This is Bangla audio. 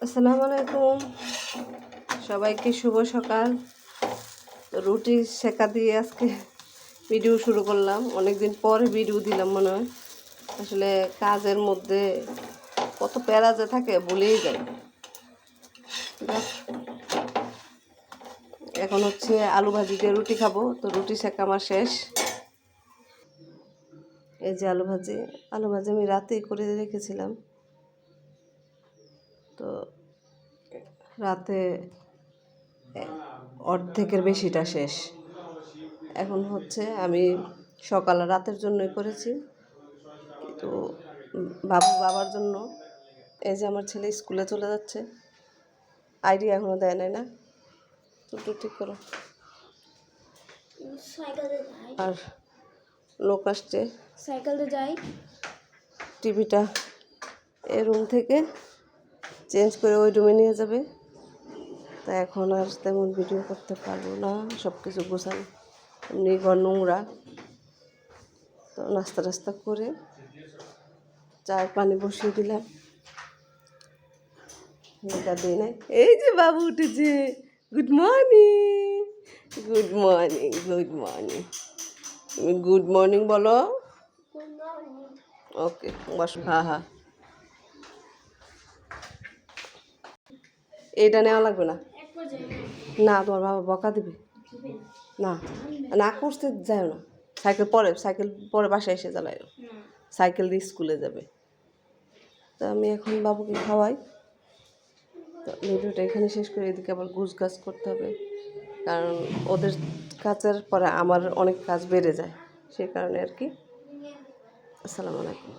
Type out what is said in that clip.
আসসালামু আলাইকুম, সবাইকে শুভ সকাল। রুটি সেকা দিয়ে আজকে ভিডিও শুরু করলাম। অনেকদিন পরে ভিডিও দিলাম মনে হয়। আসলে কাজের মধ্যে কত প্যারা যে থাকে ভুলেই যায়। এখন হচ্ছে আলু ভাজি দিয়ে রুটি খাবো, তো রুটি সেকা আমার শেষ। এই যে আলু ভাজি আমি রাতেই করে রেখেছিলাম, তো রাতে অর্ধেকের বেশিটা শেষ। এখন হচ্ছে আমি সকাল রাতের জন্যই করেছি, তো বাবার জন্য। এই যে আমার ছেলে স্কুলে চলে যাচ্ছে, আইডি এখনও দেয় নাই না, তো ঠিক করো। আর লোক আসছে, সাইকেলে যাই। টিভিটা এই রুম থেকে চেঞ্জ করে ওই রুমে নিয়ে যাবে। তা এখন আর তেমন ভিডিও করতে পারবো না, সব কিছু গোছানো, এমনি ঘর নোংরা। তো নাস্তা টাস্তা করে চায়ের পানি বসিয়ে দিলাম, দিই নাই। এই যে বাবু উঠেছে, good morning, good morning, good morning. তুমি গুড মর্নিং বলো। ওকে বস। হ্যাঁ হ্যাঁ, এইটা নেওয়া লাগবে না, না তোমার বাবা বকা দিবে না, না করতে যায় না। সাইকেল পরে বাসায় এসে চালায়, সাইকেল দিয়ে স্কুলে যাবে। তো আমি এখন বাবুকে খাওয়াই। তো ভিডিওটা এখানে শেষ করে, এদিকে আবার গুছগাছ করতে হবে, কারণ ওদের কাজের পরে আমার অনেক কাজ বেড়ে যায়, সেই কারণে আর কি। আসসালামু আলাইকুম।